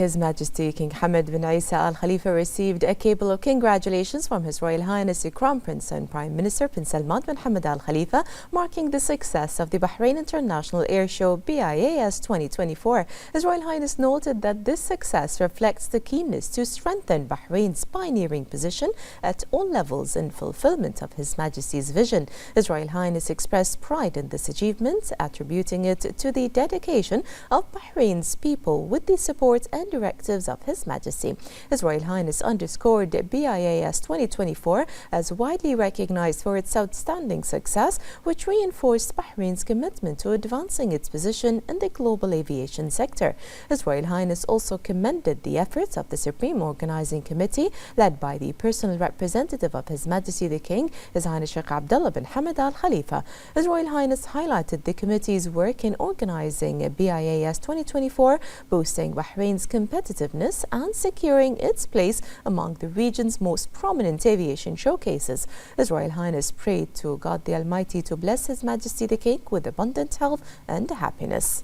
His Majesty King Hamad bin Isa Al Khalifa received a cable of congratulations from His Royal Highness the Crown Prince and Prime Minister Prince Salman bin Hamad Al Khalifa, marking the success of the Bahrain International Air Show BIAS 2024. His Royal Highness noted that this success reflects the keenness to strengthen Bahrain's pioneering position at all levels in fulfillment of His Majesty's vision. His Royal Highness expressed pride in this achievement, attributing it to the dedication of Bahrain's people with the support and directives of His Majesty. His Royal Highness underscored BIAS 2024 as widely recognized for its outstanding success, which reinforced Bahrain's commitment to advancing its position in the global aviation sector. His Royal Highness also commended the efforts of the Supreme Organizing Committee, led by the personal representative of His Majesty the King, His Highness Sheikh Abdullah bin Hamad Al Khalifa. His Royal Highness highlighted the committee's work in organizing BIAS 2024, boosting Bahrain's competitiveness and securing its place among the region's most prominent aviation showcases. His Royal Highness prayed to God the Almighty to bless His Majesty the King with abundant health and happiness.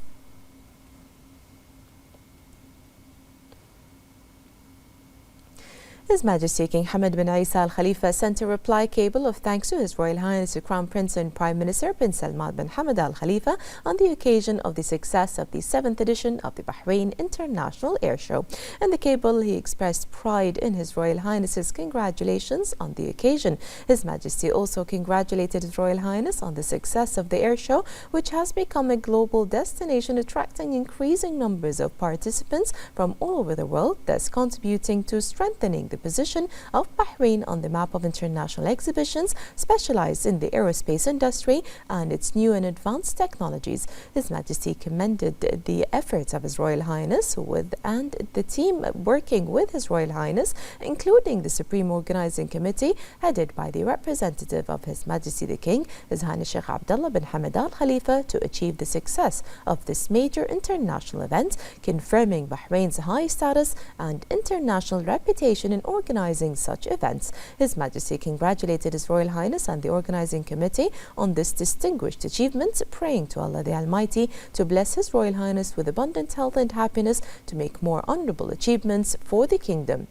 His Majesty King Hamad bin Isa Al Khalifa sent a reply cable of thanks to His Royal Highness the Crown Prince and Prime Minister Prince Salman bin Hamad Al Khalifa on the occasion of the success of the 7th edition of the Bahrain International Air Show. In the cable, he expressed pride in His Royal Highness's congratulations on the occasion. His Majesty also congratulated His Royal Highness on the success of the air show, which has become a global destination attracting increasing numbers of participants from all over the world, thus contributing to strengthening the position of Bahrain on the map of international exhibitions specialized in the aerospace industry and its new and advanced technologies. His Majesty commended the efforts of His Royal Highness and the team working with His Royal Highness, including the Supreme Organizing Committee headed by the representative of His Majesty the King, His Highness Sheikh Abdullah bin Hamad Al Khalifa, to achieve the success of this major international event, confirming Bahrain's high status and international reputation in organizing such events. His Majesty congratulated His Royal Highness and the Organizing Committee on this distinguished achievement, praying to Allah the Almighty to bless His Royal Highness with abundant health and happiness to make more honorable achievements for the kingdom.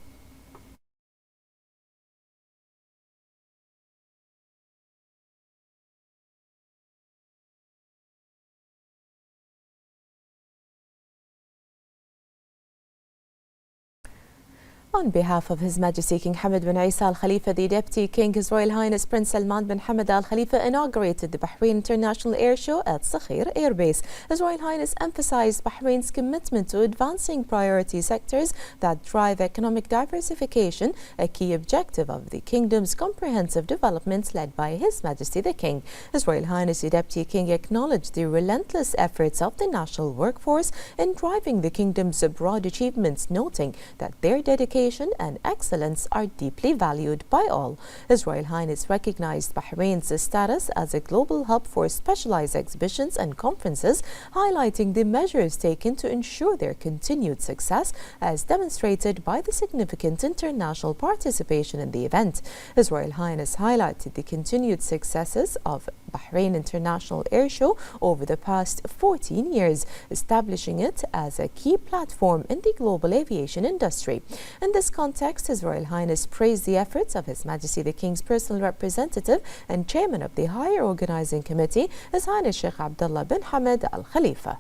On behalf of His Majesty King Hamad bin Isa Al Khalifa, the Deputy King, His Royal Highness Prince Salman bin Hamad Al Khalifa inaugurated the Bahrain International Air Show at Sakhir Air Base. His Royal Highness emphasized Bahrain's commitment to advancing priority sectors that drive economic diversification, a key objective of the kingdom's comprehensive development led by His Majesty the King. His Royal Highness the Deputy King acknowledged the relentless efforts of the national workforce in driving the kingdom's broad achievements, noting that their dedication and excellence are deeply valued by all. His Royal Highness recognized Bahrain's status as a global hub for specialized exhibitions and conferences, highlighting the measures taken to ensure their continued success, as demonstrated by the significant international participation in the event. His Royal Highness highlighted the continued successes of Bahrain International Air Show over the past 14 years, establishing it as a key platform in the global aviation industry. In this context, His Royal Highness praised the efforts of His Majesty the King's personal representative and chairman of the Higher Organizing Committee, His Highness Sheikh Abdullah bin Hamad Al Khalifa.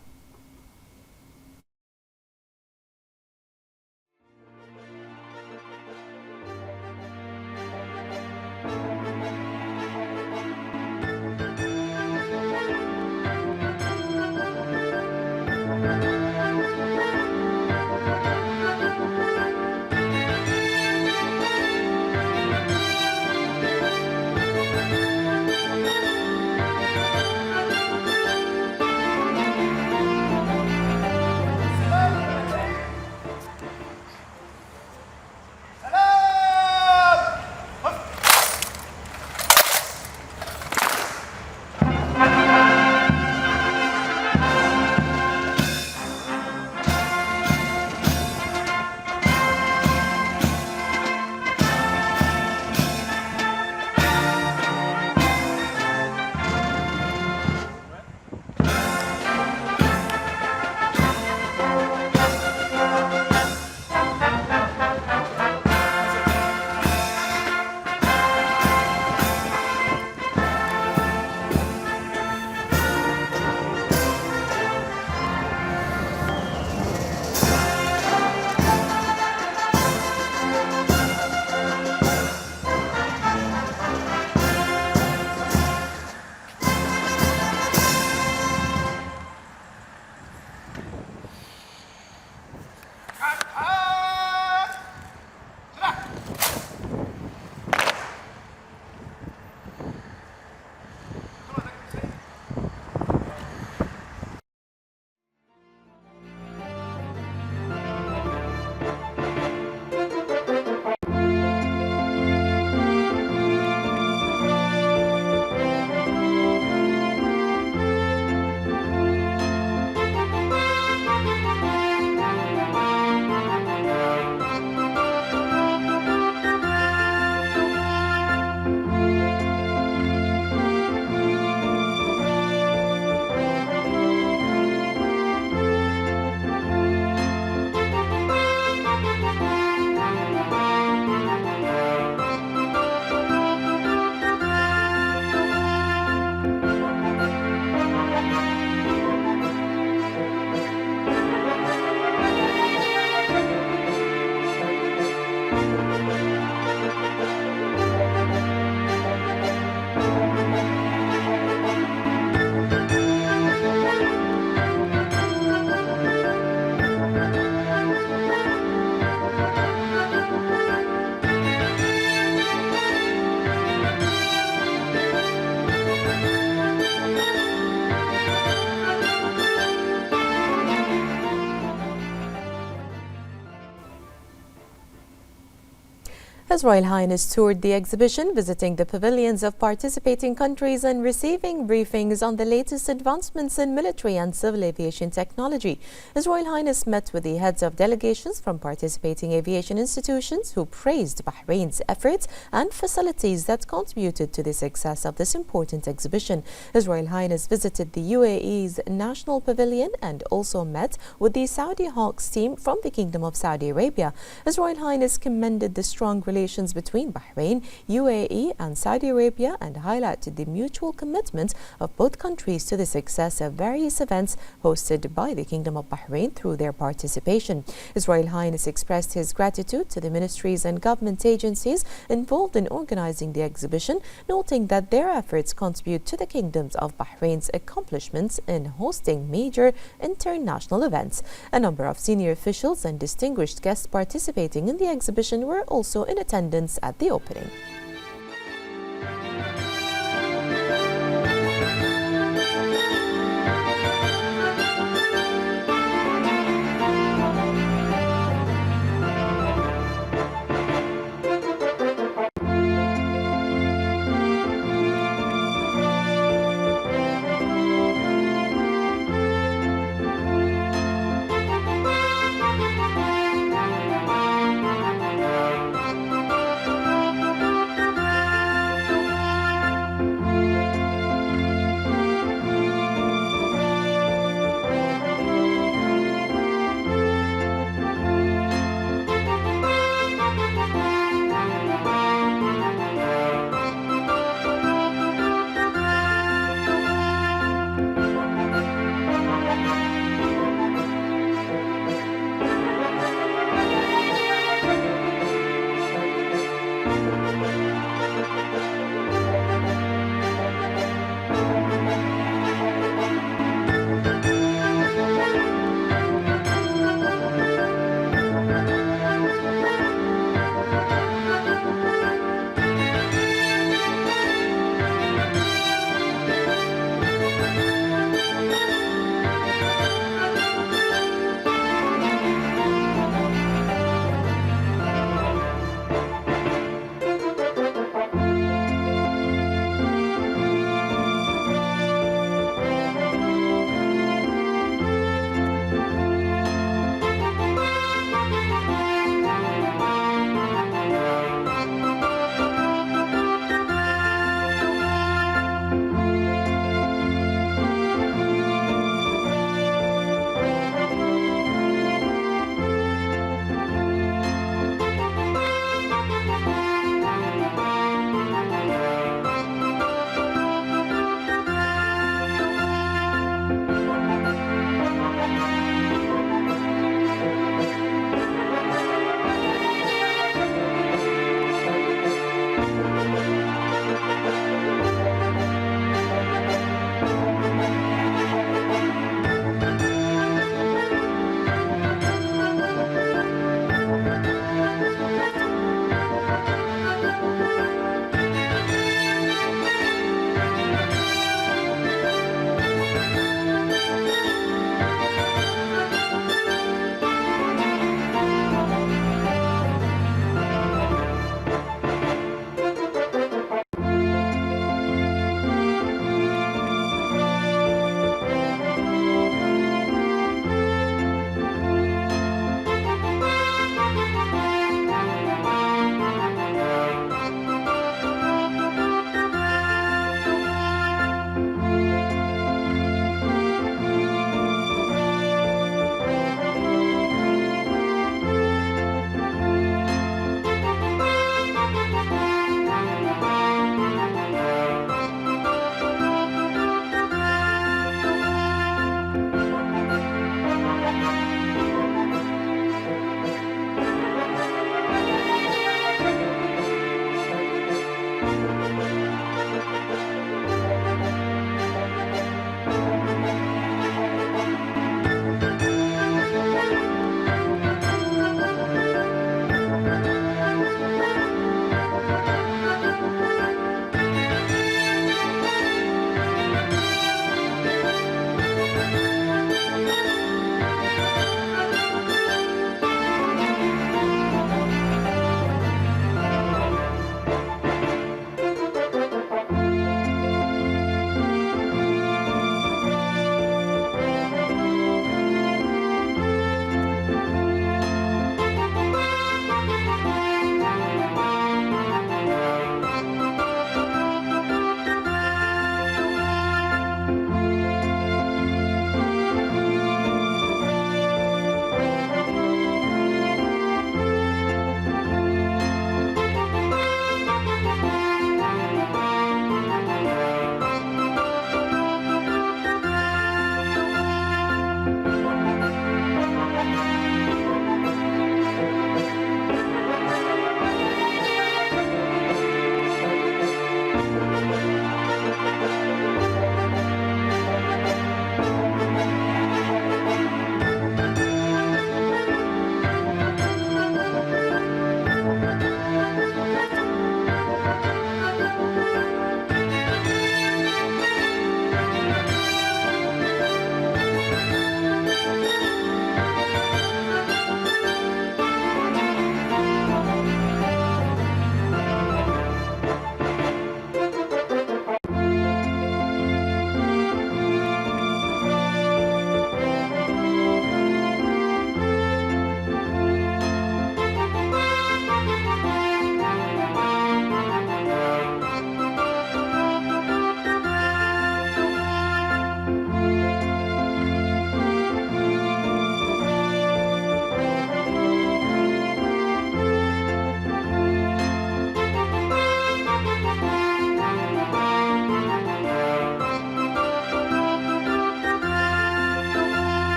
His Royal Highness toured the exhibition, visiting the pavilions of participating countries and receiving briefings on the latest advancements in military and civil aviation technology. His Royal Highness met with the heads of delegations from participating aviation institutions who praised Bahrain's efforts and facilities that contributed to the success of this important exhibition. His Royal Highness visited the UAE's National Pavilion and also met with the Saudi Hawks team from the Kingdom of Saudi Arabia. His Royal Highness commended the strong relations between Bahrain, UAE and Saudi Arabia and highlighted the mutual commitment of both countries to the success of various events hosted by the Kingdom of Bahrain through their participation. His Royal Highness expressed his gratitude to the ministries and government agencies involved in organizing the exhibition, noting that their efforts contribute to the Kingdoms of Bahrain's accomplishments in hosting major international events. A number of senior officials and distinguished guests participating in the exhibition were also in attendance at the opening.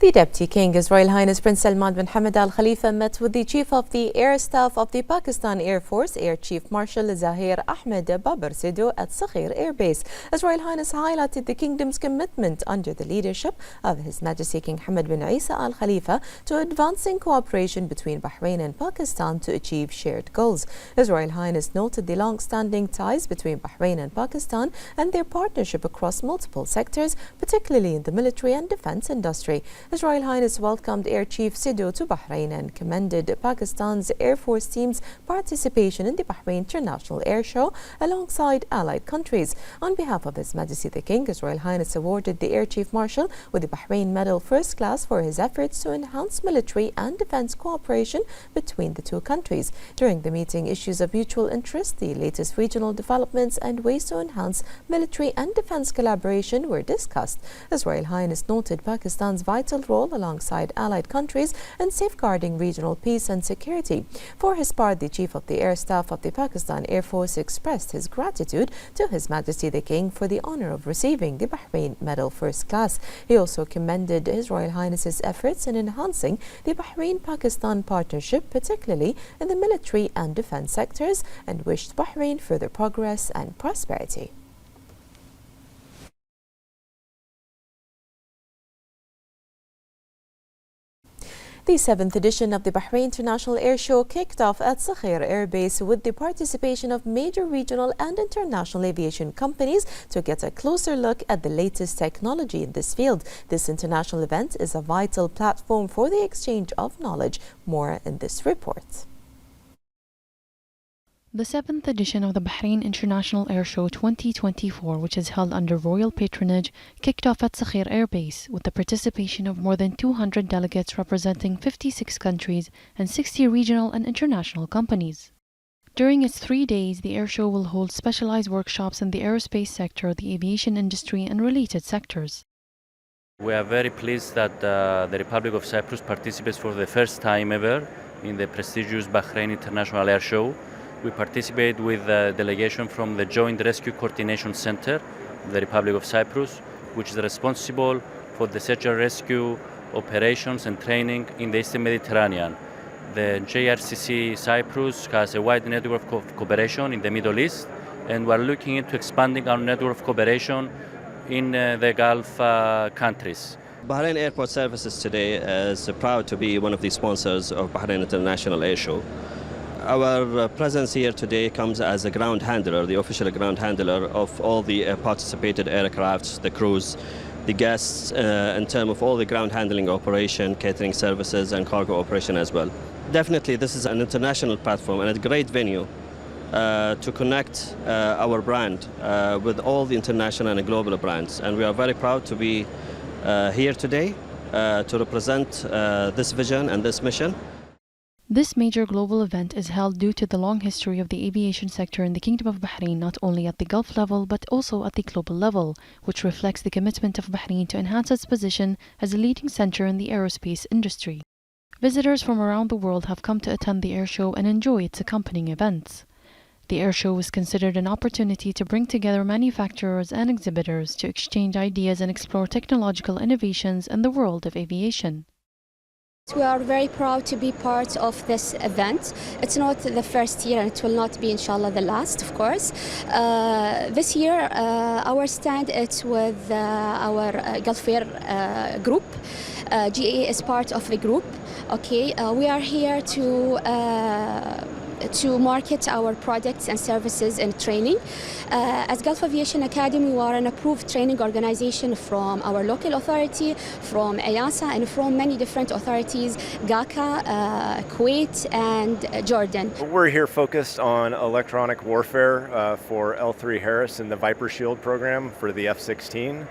The Deputy King, His Royal Highness Prince Salman bin Hamad Al Khalifa, met with the Chief of the Air Staff of the Pakistan Air Force, Air Chief Marshal Zahir Ahmed Babar Sidhu at Sakhir Air Base. His Royal Highness highlighted the Kingdom's commitment under the leadership of His Majesty King Hamad bin Isa Al Khalifa to advancing cooperation between Bahrain and Pakistan to achieve shared goals. His Royal Highness noted the long-standing ties between Bahrain and Pakistan and their partnership across multiple sectors, particularly in the military and defence industry. His Royal Highness welcomed Air Chief Sidhu to Bahrain and commended Pakistan's Air Force team's participation in the Bahrain International Air Show alongside allied countries. On behalf of His Majesty the King, His Royal Highness awarded the Air Chief Marshal with the Bahrain Medal First Class for his efforts to enhance military and defence cooperation between the two countries. During the meeting, issues of mutual interest, the latest regional developments and ways to enhance military and defence collaboration were discussed. His Royal Highness noted Pakistan's vital role alongside allied countries in safeguarding regional peace and security. For his part, the Chief of the Air Staff of the Pakistan Air Force expressed his gratitude to His Majesty the King for the honour of receiving the Bahrain Medal First Class. He also commended His Royal Highness's efforts in enhancing the Bahrain-Pakistan partnership, particularly in the military and defence sectors, and wished Bahrain further progress and prosperity. The 7th edition of the Bahrain International Air Show kicked off at Sakhir Air Base with the participation of major regional and international aviation companies to get a closer look at the latest technology in this field. This international event is a vital platform for the exchange of knowledge. More in this report. The 7th edition of the Bahrain International Air Show 2024, which is held under royal patronage, kicked off at Sakhir Air Base with the participation of more than 200 delegates representing 56 countries and 60 regional and international companies. During its 3 days, the air show will hold specialized workshops in the aerospace sector, the aviation industry, and related sectors. We are very pleased that the Republic of Cyprus participates for the first time ever in the prestigious Bahrain International Air Show. We participate with a delegation from the Joint Rescue Coordination Center of the Republic of Cyprus, which is responsible for the search and rescue operations and training in the Eastern Mediterranean. The JRCC Cyprus has a wide network of cooperation in the Middle East, and we are looking into expanding our network of cooperation in the Gulf countries. Bahrain Airport Services today is proud to be one of the sponsors of Bahrain International Air Show. Our presence here today comes as a ground handler, the official ground handler of all the participated aircrafts, the crews, the guests, in terms of all the ground handling operation, catering services and cargo operation as well. Definitely this is an international platform and a great venue to connect our brand with all the international and global brands. And we are very proud to be here today to represent this vision and this mission. This major global event is held due to the long history of the aviation sector in the Kingdom of Bahrain, not only at the Gulf level but also at the global level, which reflects the commitment of Bahrain to enhance its position as a leading center in the aerospace industry. Visitors from around the world have come to attend the air show and enjoy its accompanying events. The air show is considered an opportunity to bring together manufacturers and exhibitors to exchange ideas and explore technological innovations in the world of aviation. We are very proud to be part of this event. It's not the first year and it will not be inshallah the last, of course. This year our stand is with our Gulf Air group. GAA is part of the group. Okay, we are here to market our products and services and training. As Gulf Aviation Academy, we are an approved training organization from our local authority, from EASA, and from many different authorities, GACA, Kuwait, and Jordan. We're here focused on electronic warfare for L3 Harris in the Viper Shield program for the F-16.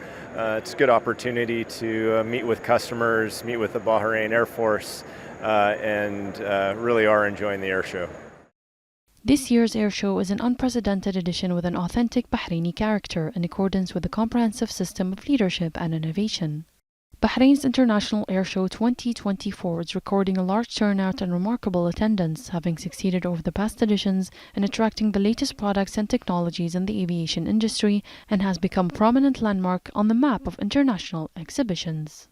It's a good opportunity to meet with customers, meet with the Bahrain Air Force, and really are enjoying the air show. This year's air show is an unprecedented edition with an authentic Bahraini character in accordance with a comprehensive system of leadership and innovation. Bahrain's International Air Show 2024 is recording a large turnout and remarkable attendance, having succeeded over the past editions in attracting the latest products and technologies in the aviation industry, and has become a prominent landmark on the map of international exhibitions.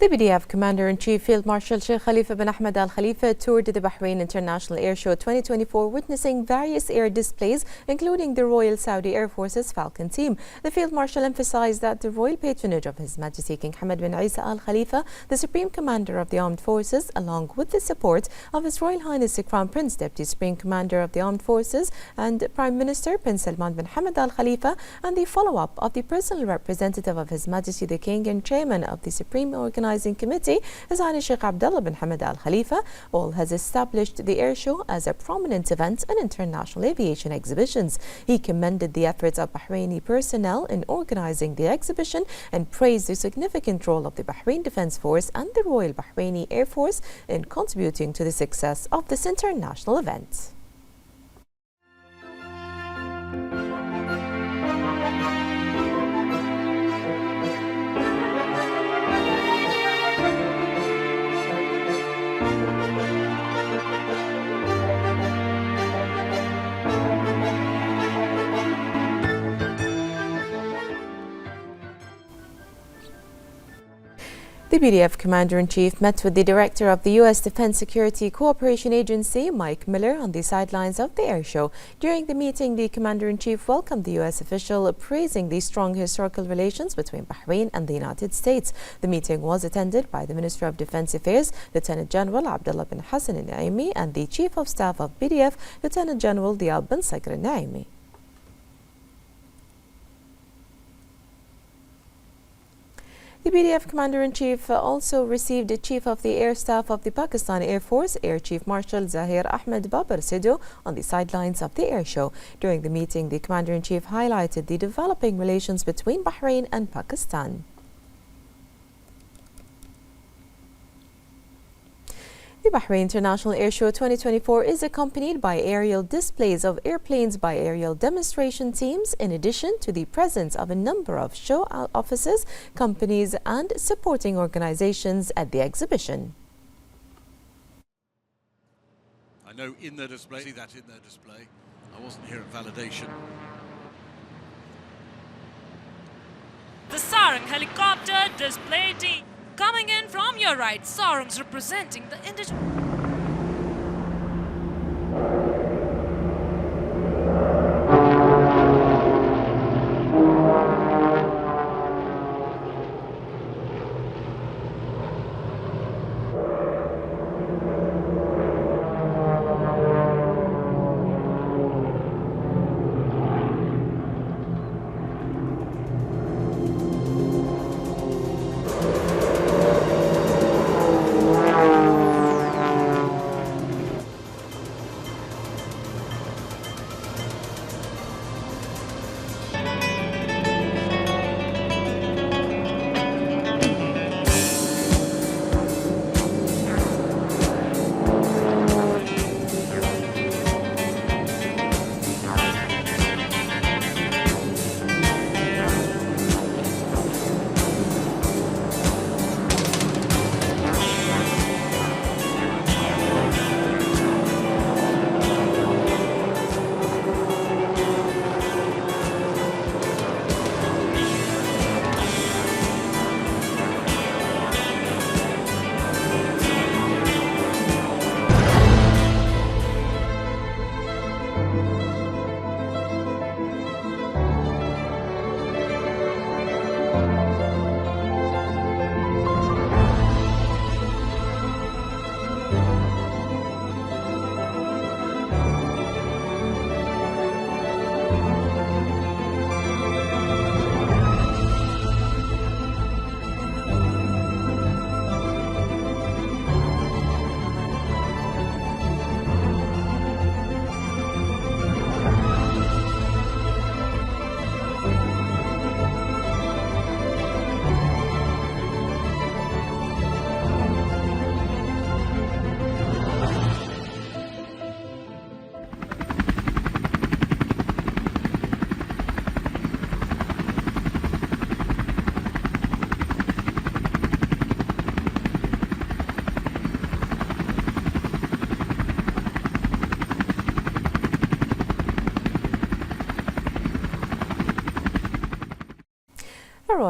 The BDF Commander-in-Chief Field Marshal Sheikh Khalifa bin Ahmed Al Khalifa toured the Bahrain International Airshow 2024, witnessing various air displays, including the Royal Saudi Air Force's Falcon team. The Field Marshal emphasized that the royal patronage of His Majesty King Hamad bin Isa Al Khalifa, the Supreme Commander of the Armed Forces, along with the support of His Royal Highness the Crown Prince, Deputy Supreme Commander of the Armed Forces, and Prime Minister Prince Salman bin Hamad Al Khalifa, and the follow-up of the personal representative of His Majesty the King and Chairman of the Supreme Organizing Committee, His Highness Sheikh Abdullah bin Hamad Al Khalifa, all has established the airshow as a prominent event in international aviation exhibitions. He commended the efforts of Bahraini personnel in organizing the exhibition and praised the significant role of the Bahrain Defense Force and the Royal Bahraini Air Force in contributing to the success of this international event. The BDF Commander-in-Chief met with the Director of the U.S. Defense Security Cooperation Agency, Mike Miller, on the sidelines of the airshow. During the meeting, the Commander-in-Chief welcomed the U.S. official, praising the strong historical relations between Bahrain and the United States. The meeting was attended by the Minister of Defense Affairs, Lieutenant General Abdullah bin Hassan al-Naimi, and the Chief of Staff of BDF, Lieutenant General Diab bin Sagr al-Naimi. The BDF Commander-in-Chief also received the Chief of the Air Staff of the Pakistan Air Force, Air Chief Marshal Zahir Ahmed Babar Sidhu, on the sidelines of the airshow. During the meeting, the Commander-in-Chief highlighted the developing relations between Bahrain and Pakistan. The Bahrain International Airshow 2024 is accompanied by aerial displays of airplanes by aerial demonstration teams, in addition to the presence of a number of show offices, companies, and supporting organizations at the exhibition. I know in their display, see that in their display. I wasn't here at validation. The Sarang helicopter display team. Coming in from your right, Sarangs representing the indigenous.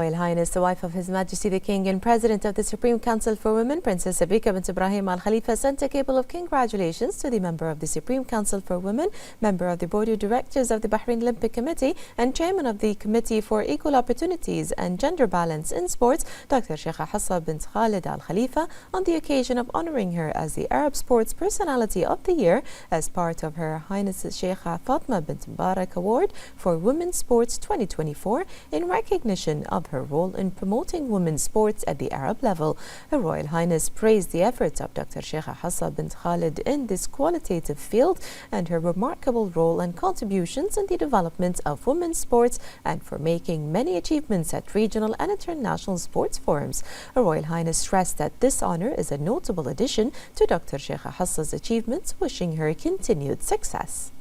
Royal Highness, the wife of His Majesty the King and President of the Supreme Council for Women, Princess Sabika bint Ibrahim Al Khalifa, sent a cable of congratulations to the member of the Supreme Council for Women, member of the Board of Directors of the Bahrain Olympic Committee, and chairman of the Committee for Equal Opportunities and Gender Balance in Sports, Dr. Sheikha Hafsa bint Khalid Al Khalifa, on the occasion of honoring her as the Arab Sports Personality of the Year as part of Her Highness Sheikha Fatma bint Mubarak Award for Women's Sports 2024 in recognition of her role in promoting women's sports at the Arab level. Her Royal Highness praised the efforts of Dr. Sheikha Hafsa bint Khalid in this qualitative field and her remarkable role and contributions in the development of women's sports and for making many achievements at regional and international sports forums. Her Royal Highness stressed that this honor is a notable addition to Dr. Sheikha Hafsa's achievements, wishing her continued success.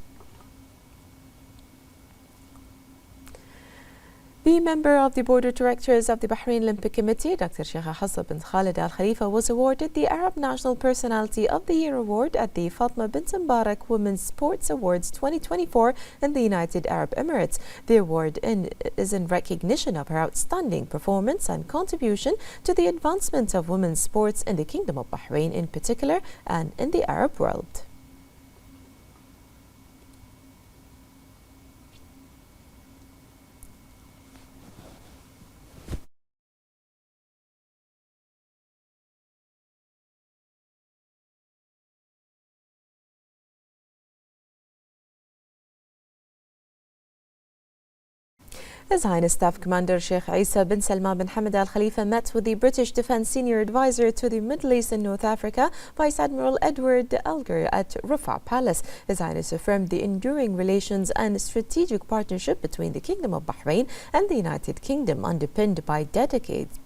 The member of the Board of Directors of the Bahrain Olympic Committee, Dr. Sheikha Hafsa bint Khalid Al Khalifa, was awarded the Arab National Personality of the Year award at the Fatma bint Mubarak Women's Sports Awards 2024 in the United Arab Emirates. The award is in recognition of her outstanding performance and contribution to the advancement of women's sports in the Kingdom of Bahrain in particular and in the Arab world. His Highness Staff Commander Sheikh Isa bin Salman bin Hamad Al Khalifa met with the British Defence Senior Advisor to the Middle East and North Africa, Vice Admiral Edward Elgar, at Rafah Palace. His Highness affirmed the enduring relations and strategic partnership between the Kingdom of Bahrain and the United Kingdom, underpinned by decades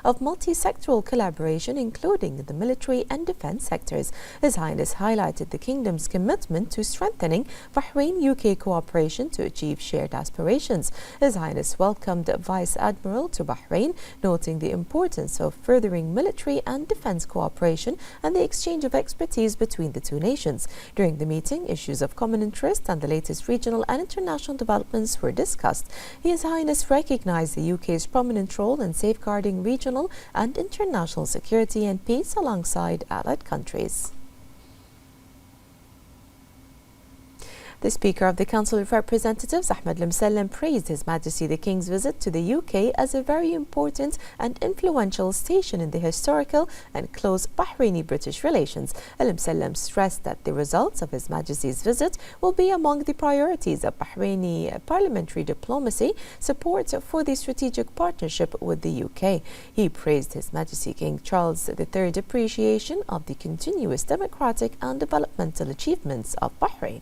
of multi-sectoral collaboration, including the military and defence sectors. His Highness highlighted the Kingdom's commitment to strengthening Bahrain-UK cooperation to achieve shared aspirations. His Highness welcomed Vice Admiral to Bahrain, noting the importance of furthering military and defence cooperation and the exchange of expertise between the two nations. During the meeting, issues of common interest and the latest regional and international developments were discussed. His Highness recognized the UK's prominent role in safeguarding regional and international security and peace alongside allied countries. The Speaker of the Council of Representatives, Ahmed Al-Msallam, praised His Majesty the King's visit to the UK as a very important and influential station in the historical and close Bahraini-British relations. Al-Msallam stressed that the results of His Majesty's visit will be among the priorities of Bahraini parliamentary diplomacy, support for the strategic partnership with the UK. He praised His Majesty King Charles III appreciation of the continuous democratic and developmental achievements of Bahrain.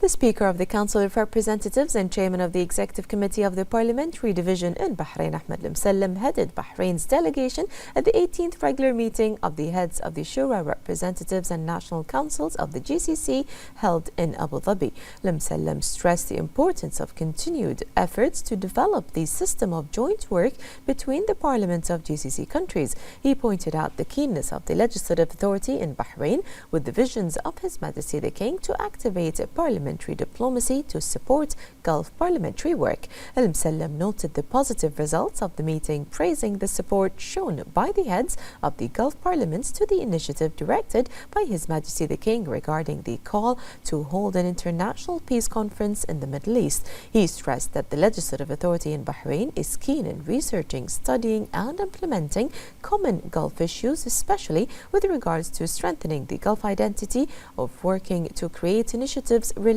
The Speaker of the Council of Representatives and Chairman of the Executive Committee of the Parliamentary Division in Bahrain, Ahmed Al-Msallam, headed Bahrain's delegation at the 18th regular meeting of the heads of the Shura representatives and national councils of the GCC held in Abu Dhabi. Al-Msallam stressed the importance of continued efforts to develop the system of joint work between the parliaments of GCC countries. He pointed out the keenness of the legislative authority in Bahrain with the visions of His Majesty the King to activate parliamentary diplomacy to support Gulf parliamentary work. Al-Msallam noted the positive results of the meeting, praising the support shown by the heads of the Gulf parliaments to the initiative directed by His Majesty the King regarding the call to hold an international peace conference in the Middle East. He stressed that the legislative authority in Bahrain is keen in researching, studying and implementing common Gulf issues, especially with regards to strengthening the Gulf identity, of working to create initiatives related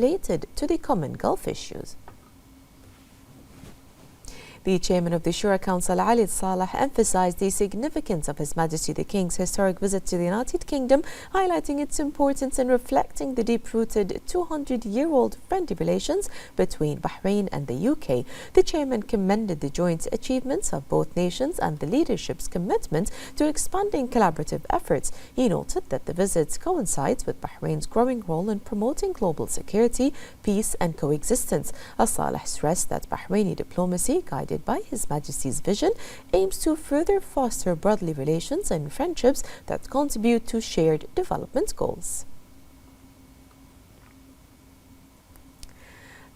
to the common Gulf issues. The chairman of the Shura Council, Ali Saleh, emphasized the significance of His Majesty the King's historic visit to the United Kingdom, highlighting its importance in reflecting the deep-rooted 200-year-old friendly relations between Bahrain and the UK. The chairman commended the joint achievements of both nations and the leadership's commitment to expanding collaborative efforts. He noted that the visit coincides with Bahrain's growing role in promoting global security, peace and coexistence. Saleh stressed that Bahraini diplomacy, guided by His Majesty's vision, aims to further foster brotherly relations and friendships that contribute to shared development goals.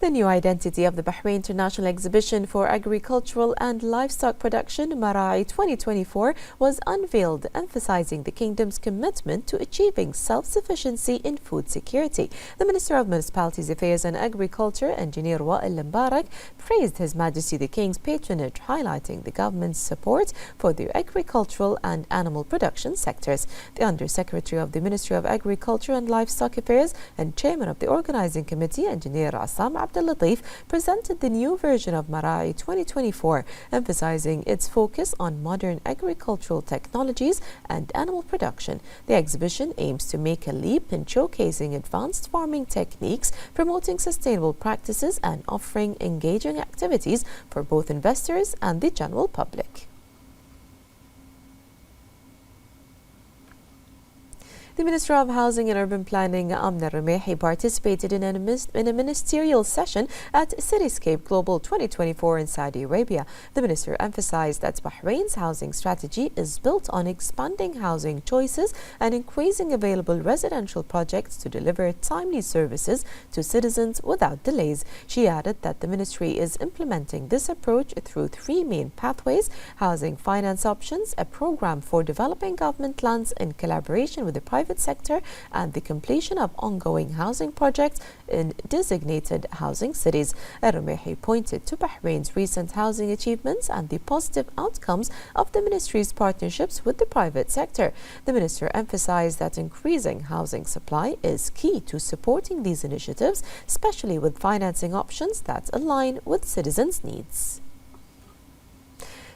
The new identity of the Bahrain International Exhibition for Agricultural and Livestock Production, Mara'i 2024, was unveiled, emphasizing the kingdom's commitment to achieving self-sufficiency in food security. The Minister of Municipalities Affairs and Agriculture, Engineer Wa'il Mbarak, praised His Majesty the King's patronage, highlighting the government's support for the agricultural and animal production sectors. The Undersecretary of the Ministry of Agriculture and Livestock Affairs and Chairman of the Organizing Committee, Engineer Assam Abdul Latif, presented the new version of Mara'i 2024, emphasizing its focus on modern agricultural technologies and animal production. The exhibition aims to make a leap in showcasing advanced farming techniques, promoting sustainable practices, and offering engaging activities for both investors and the general public. The Minister of Housing and Urban Planning, Amna Rumehi, participated in a ministerial session at Cityscape Global 2024 in Saudi Arabia. The minister emphasized that Bahrain's housing strategy is built on expanding housing choices and increasing available residential projects to deliver timely services to citizens without delays. She added that the ministry is implementing this approach through three main pathways: housing finance options, a program for developing government lands in collaboration with the private sector, and the completion of ongoing housing projects in designated housing cities. Rumehi pointed to Bahrain's recent housing achievements and the positive outcomes of the ministry's partnerships with the private sector. The minister emphasized that increasing housing supply is key to supporting these initiatives, especially with financing options that align with citizens' needs.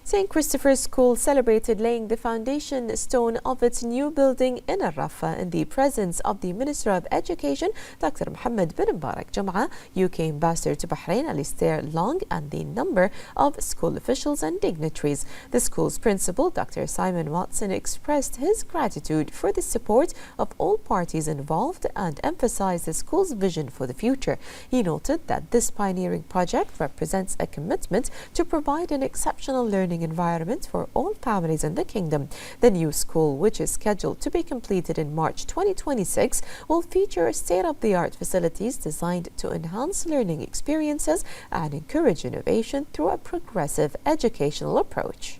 St. Christopher's School celebrated laying the foundation stone of its new building in Al-Rafa in the presence of the Minister of Education, Dr. Mohammed bin Mbarak Jum'a, UK Ambassador to Bahrain, Alistair Long, and the number of school officials and dignitaries. The school's principal, Dr. Simon Watson, expressed his gratitude for the support of all parties involved and emphasized the school's vision for the future. He noted that this pioneering project represents a commitment to provide an exceptional learning environment for all families in the kingdom. The new school, which is scheduled to be completed in March 2026, will feature state-of-the-art facilities designed to enhance learning experiences and encourage innovation through a progressive educational approach.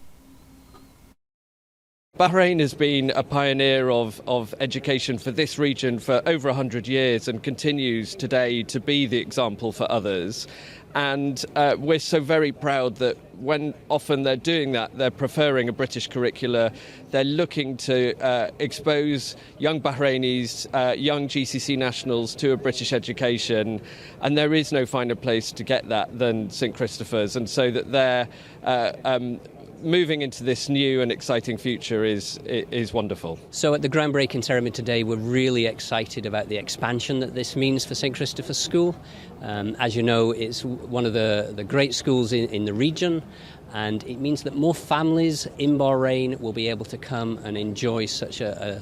Bahrain has been a pioneer of education for this region for over 100 years and continues today to be the example for others. And we're so very proud that when often they're doing that, they're preferring a British curricula. They're looking to expose young Bahrainis, young GCC nationals to a British education. And there is no finer place to get that than St. Christopher's. And so that they're moving into this new and exciting future is wonderful. So at the groundbreaking ceremony today, we're really excited about the expansion that this means for St. Christopher's School. As you know, it's one of the great schools in the region, and it means that more families in Bahrain will be able to come and enjoy such an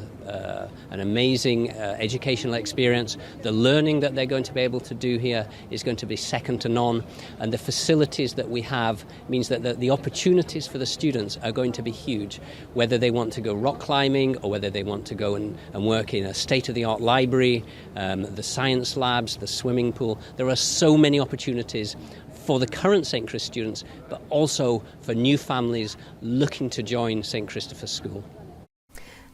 amazing educational experience. The learning that they're going to be able to do here is going to be second to none, and the facilities that we have means that the opportunities for the students are going to be huge, whether they want to go rock climbing or whether they want to go and work in a state-of-the-art library, the science labs, the swimming pool. There are so many opportunities for the current St. Chris students, but also for new families looking to join St. Christopher's School.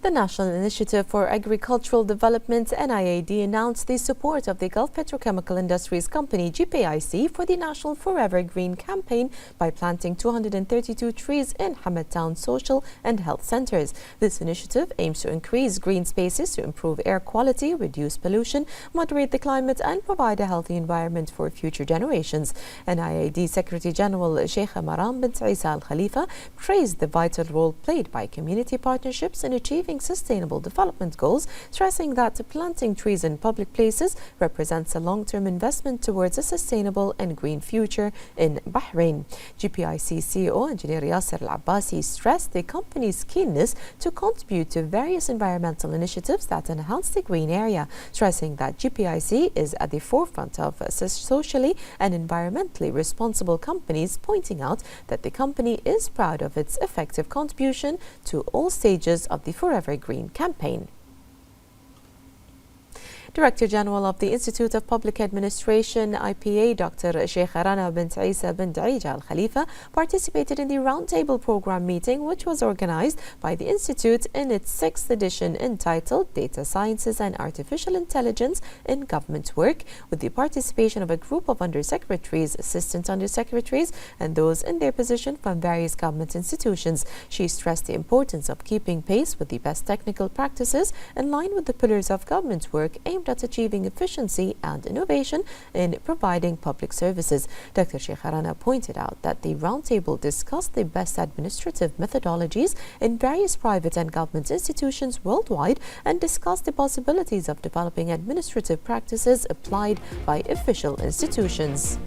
The National Initiative for Agricultural Development, NIAD, announced the support of the Gulf Petrochemical Industries Company, GPIC, for the National Forever Green campaign by planting 232 trees in Hamad Town social and health centres. This initiative aims to increase green spaces to improve air quality, reduce pollution, moderate the climate, and provide a healthy environment for future generations. NIAD Secretary General Sheikh Maram bint Isa Al Khalifa praised the vital role played by community partnerships in achieving sustainable development goals, stressing that planting trees in public places represents a long-term investment towards a sustainable and green future in Bahrain. GPIC CEO Engineer Yasser Al-Abbasi stressed the company's keenness to contribute to various environmental initiatives that enhance the green area, stressing that GPIC is at the forefront of socially and environmentally responsible companies, pointing out that the company is proud of its effective contribution to all stages of the Forever Green campaign. Director General of the Institute of Public Administration, IPA, Dr. Sheikh Rana bint Isa bint Eija Al Khalifa, participated in the Roundtable Program meeting, which was organized by the Institute in its 6th edition, entitled Data Sciences and Artificial Intelligence in Government Work, with the participation of a group of undersecretaries, assistant undersecretaries, and those in their position from various government institutions. She stressed the importance of keeping pace with the best technical practices in line with the pillars of government work aimed at achieving efficiency and innovation in providing public services. Dr. Sheikh Rana pointed out that the roundtable discussed the best administrative methodologies in various private and government institutions worldwide and discussed the possibilities of developing administrative practices applied by official institutions.